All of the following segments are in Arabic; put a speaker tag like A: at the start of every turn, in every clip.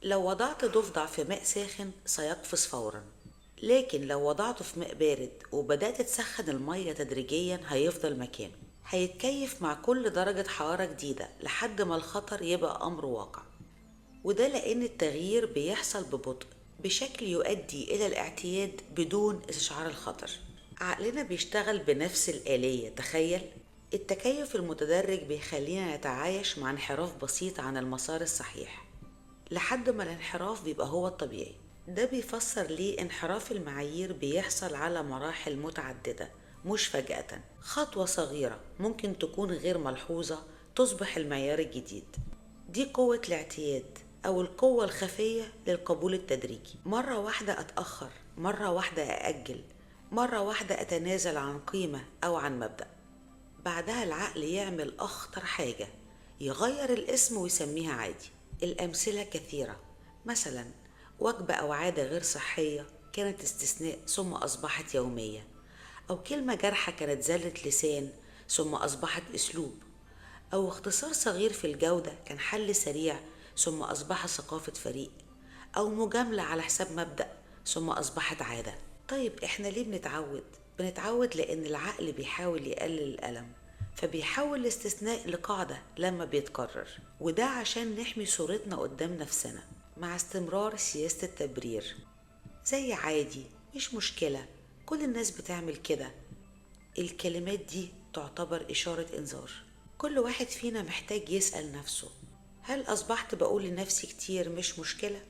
A: لو وضعت ضفدع في ماء ساخن سيقفز فورا، لكن لو وضعته في ماء بارد وبدأت تسخن المية تدريجيا هيفضل مكانه. هيتكيف مع كل درجة حرارة جديدة لحد ما الخطر يبقى أمر واقع. وده لأن التغيير بيحصل ببطء بشكل يؤدي إلى الاعتياد بدون استشعار الخطر. عقلنا بيشتغل بنفس الآلية، تخيل. التكيف المتدرج بيخلينا نتعايش مع انحراف بسيط عن المسار الصحيح لحد ما الانحراف بيبقى هو الطبيعي. ده بيفسر ليه انحراف المعايير بيحصل على مراحل متعددة، مش فجأة. خطوة صغيرة ممكن تكون غير ملحوظة تصبح المعيار الجديد. دي قوة الاعتياد أو القوة الخفية للقبول التدريجي. مرة واحدة أتأخر، مرة واحدة أأجل، مرة واحدة أتنازل عن قيمة أو عن مبدأ. بعدها العقل يعمل أخطر حاجة، يغير الاسم ويسميها عادي. الأمثلة كثيرة. مثلا وجبة أو عادة غير صحية كانت استثناء ثم أصبحت يومية، أو كلمة جارحة كانت زلة لسان ثم أصبحت أسلوب، أو اختصار صغير في الجودة كان حل سريع ثم أصبح ثقافة فريق، أو مجاملة على حساب مبدأ ثم أصبحت عادة. طيب إحنا ليه بنتعود؟ بنتعود لأن العقل بيحاول يقلل الألم، فبيحول الاستثناء لقاعدة لما بيتكرر، وده عشان نحمي صورتنا قدام نفسنا مع استمرار سياسة التبرير. زي عادي، مش مشكلة، كل الناس بتعمل كده. الكلمات دي تعتبر إشارة إنذار. كل واحد فينا محتاج يسأل نفسه، هل أصبحت بقول لنفسي كتير مش مشكلة؟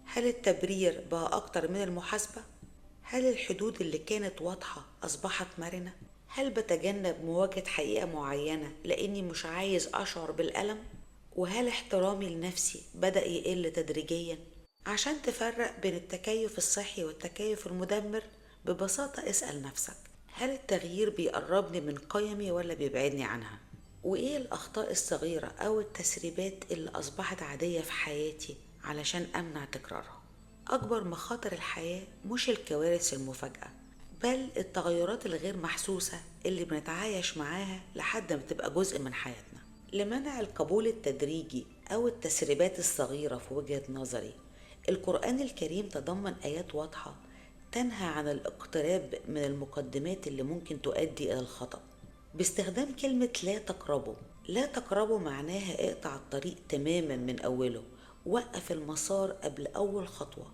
A: هل التبرير بقى أكتر من المحاسبة؟ هل الحدود اللي كانت واضحة أصبحت مرنة؟ هل بتجنب مواجهة حقيقة معينة لأني مش عايز أشعر بالألم؟ وهل احترامي لنفسي بدأ يقل تدريجيا؟ عشان تفرق بين التكيف الصحي والتكيف المدمر، ببساطة اسأل نفسك، هل التغيير بيقربني من قيمي ولا بيبعدني عنها؟ وإيه الأخطاء الصغيرة أو التسريبات اللي أصبحت عادية في حياتي علشان أمنع تكرارها؟ أكبر مخاطر الحياة مش الكوارث المفاجئة، بل التغيرات الغير محسوسة اللي بنتعايش معاها لحد ما تبقى جزء من حياتنا. لمنع القبول التدريجي أو التسريبات الصغيرة في وجهة نظري، القرآن الكريم تضمن آيات واضحة تنهى عن الاقتراب من المقدمات اللي ممكن تؤدي إلى الخطأ. باستخدام كلمة لا تقربوا. لا تقربوا معناها اقطع الطريق تماما من أوله، وقف المسار قبل أول خطوة،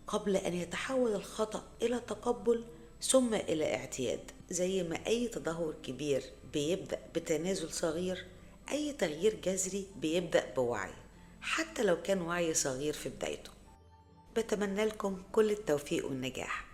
A: قبل أن يتحول الخطأ إلى تقبل ثم إلى اعتياد. زي ما أي تدهور كبير بيبدأ بتنازل صغير، أي تغيير جذري بيبدأ بوعي، حتى لو كان وعي صغير في بدايته. بتمنى لكم كل التوفيق والنجاح.